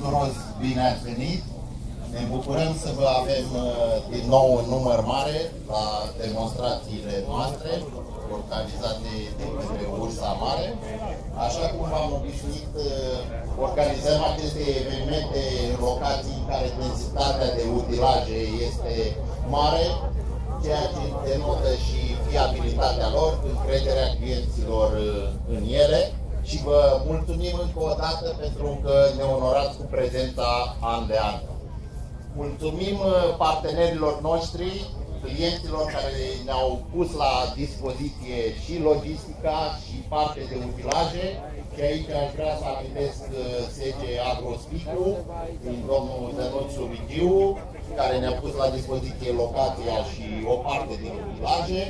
călduros bine ați venit! Ne bucurăm să vă avem din nou în număr mare la demonstrațiile noastre organizate de către Ursa Mare. Așa cum v-am obișnuit, organizăm aceste evenimente în locații în care densitatea de utilaje este mare, ceea ce denotă și fiabilitatea lor, încrederea clienților în ele. Și vă mulțumim încă o dată pentru că ne onorați cu prezența an de an. Mulțumim partenerilor noștri, clienților care ne-au pus la dispoziție și logistica și parte de utilaje. Și aici aș vrea să amintesc SG Agrospicu, din domnul Dănuțu Vigiu, care ne-a pus la dispoziție locația și o parte din utilaje.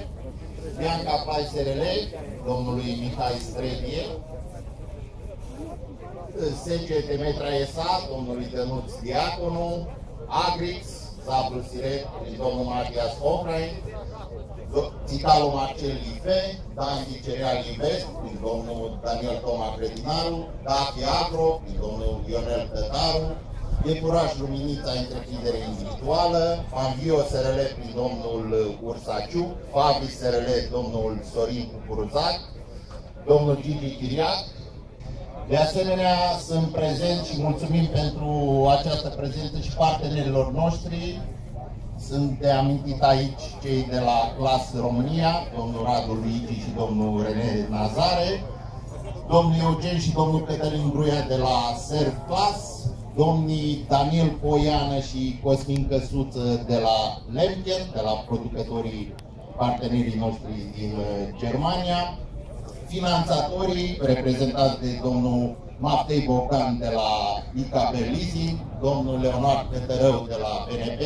Bianca Plaj SRL, domnului Mihai Strebie, SG Demetra SA, domnului Dănuț Diaconu, Agrix, Zabru Siret, domnul Matias Ofrai, Țitalu Marcel Life, Danti Cereal Invest, domnul Daniel Toma Credinaru, Dafi Agro, domnul Ionel Tătaru, Depuraș Luminița, întreprindere individuală, Fanvio SRL prin domnul Ursaciu, Fabi SRL, domnul Sorin Cucuruzac, domnul Gigi Chiriac. De asemenea, sunt prezent și mulțumim pentru această prezență și partenerilor noștri. Sunt de amintit aici cei de la Clas România, domnul Radu Luigi și domnul René Nazare, domnul Eugen și domnul Cătălin Gruia de la Serv Clas, domnii Daniel Poiană și Cosmin Căsuță de la Lemken, de la producătorii partenerii noștri din Germania, finanțatorii reprezentați de domnul Matei Bocan de la IKB Leasing, domnul Leonard Cătărău de la BNP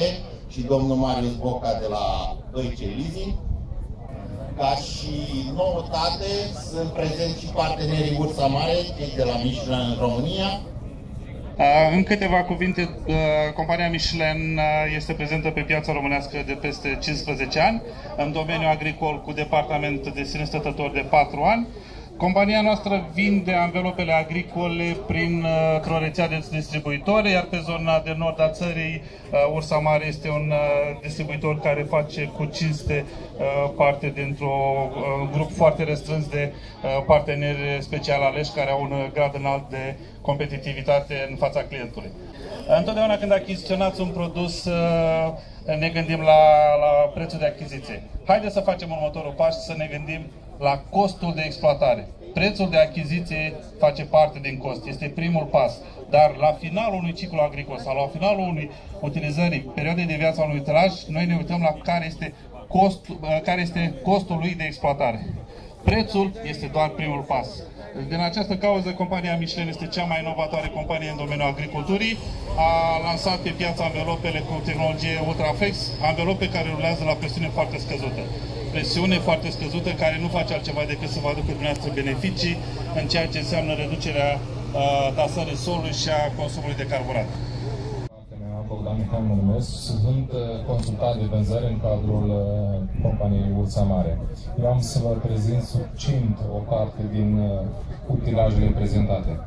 și domnul Marius Boca de la Deutsche Leasing. Ca și noutate, sunt prezenți și partenerii Ursa Mare, cei de la Michelin în România. În câteva cuvinte, compania Michelin este prezentă pe piața românească de peste 15 ani, în domeniul agricol cu departament de sine stătător de 4 ani. Compania noastră vinde anvelopele agricole printr-o rețea de distribuitori, iar pe zona de nord a țării, Ursa Mare este un distribuitor care face cu cinste parte dintr-un grup foarte restrâns de parteneri special aleși care au un grad înalt de competitivitate în fața clientului. Întotdeauna când achiziționați un produs, ne gândim la prețul de achiziție. Haideți să facem următorul pas și să ne gândim la costul de exploatare. Prețul de achiziție face parte din cost, este primul pas. Dar la finalul unui ciclu agricol sau la finalul unui utilizării perioadei de viață a unui utilaj, noi ne uităm la care este costul lui de exploatare. Prețul este doar primul pas. Din această cauză, compania Michelin este cea mai inovatoare companie în domeniul agriculturii. A lansat pe piață anvelopele cu tehnologie Ultraflex, anvelope care rulează la presiune foarte scăzută. Presiune foarte scăzută care nu face altceva decât să vă aducă dumneavoastră beneficii în ceea ce înseamnă reducerea tasării solului și a consumului de carburant. Bogdan Mihai mă numesc, sunt consultant de vânzări în cadrul companiei Ursa Mare. Eu am să vă prezint succint o parte din utilajele prezentate.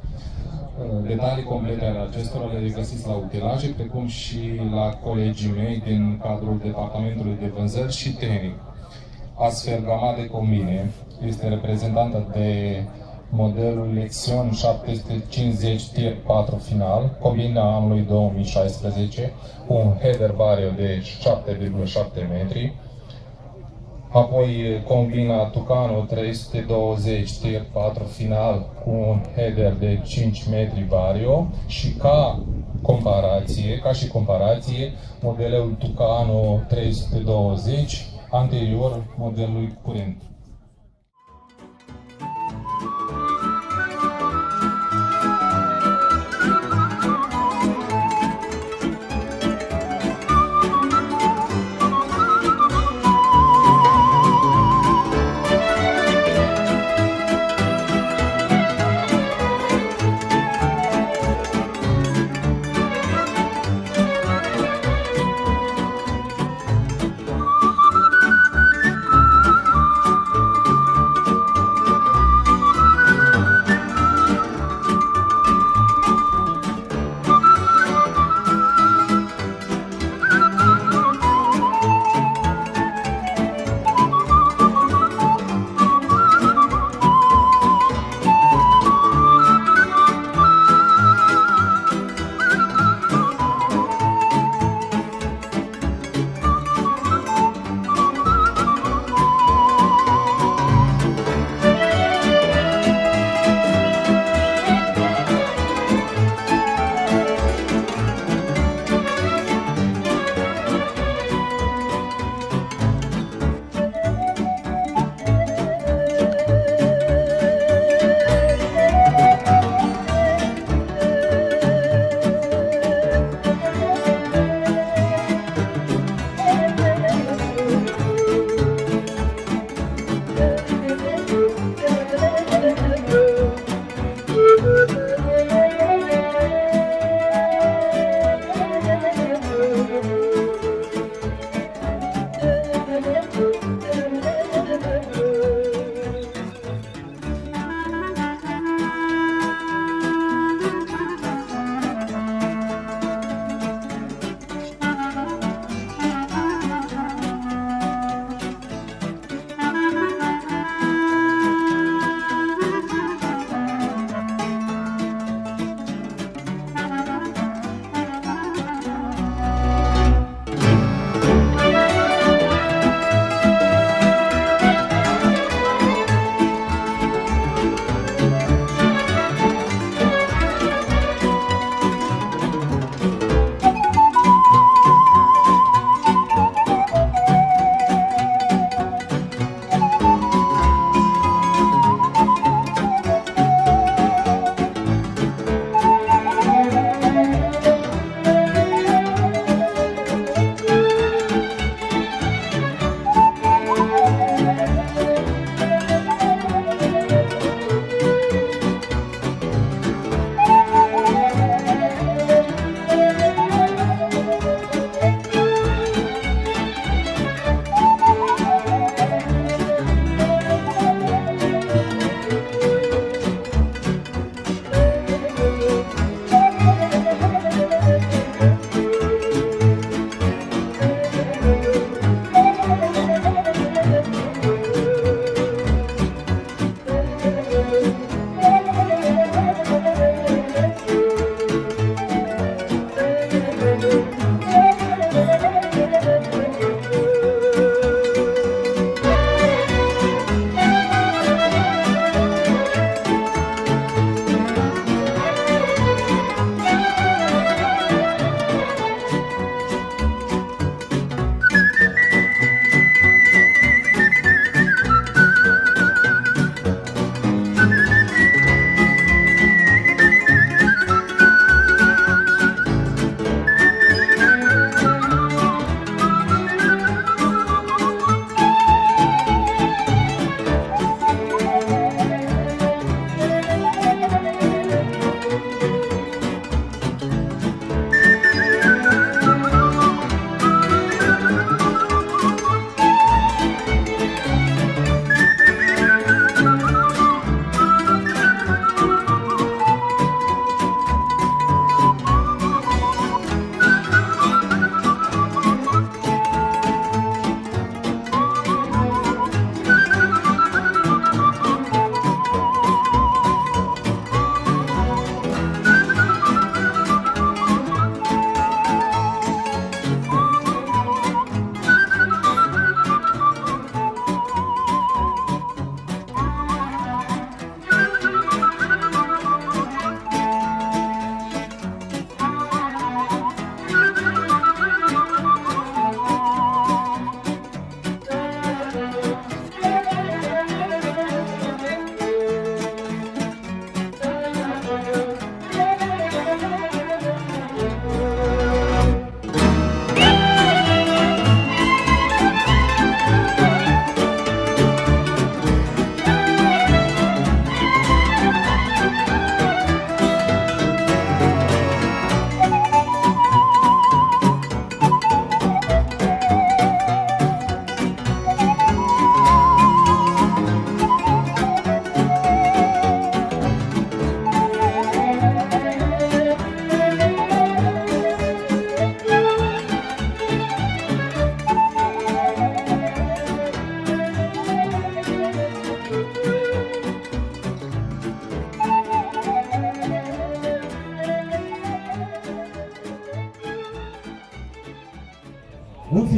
Detalii complete ale acestora le regăsiți la utilaje, precum și la colegii mei din cadrul departamentului de vânzări și tehnic. Astfel, gama de combine este reprezentată de modelul Lexion 750 Tier 4 final, combina anului 2016, cu un header vario de 7,7 metri. Apoi combina Tucano 320 Tier 4 final cu un header de 5 metri vario și ca și comparație, modelul Tucano 320 anterior modelului curent.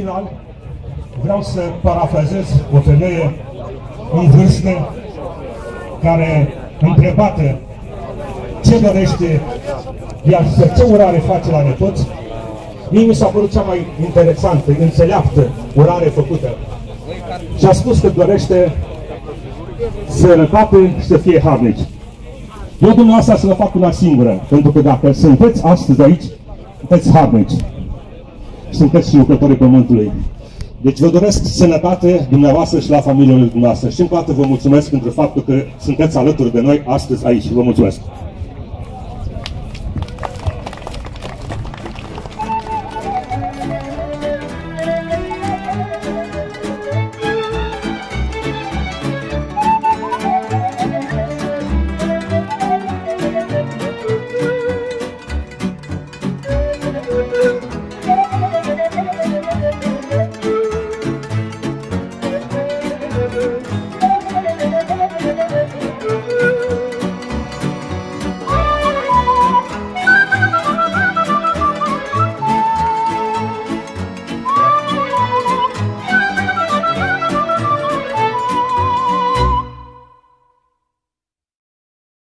final, vreau să parafrazez o femeie în vârstă care, întrebată ce dorește, iar ce urare face la nepoți, mie mi s-a părut cea mai interesantă, înțeleaptă urare făcută. Și a spus că dorește sănătate și să fie harnici. Eu dumneavoastră să vă fac una singură, pentru că dacă sunteți astăzi aici, sunteți harnici. Sunteți și lucrătorii Pământului. Deci vă doresc sănătate dumneavoastră și la familiile dumneavoastră. Și încă o dată vă mulțumesc pentru faptul că sunteți alături de noi astăzi aici. Vă mulțumesc!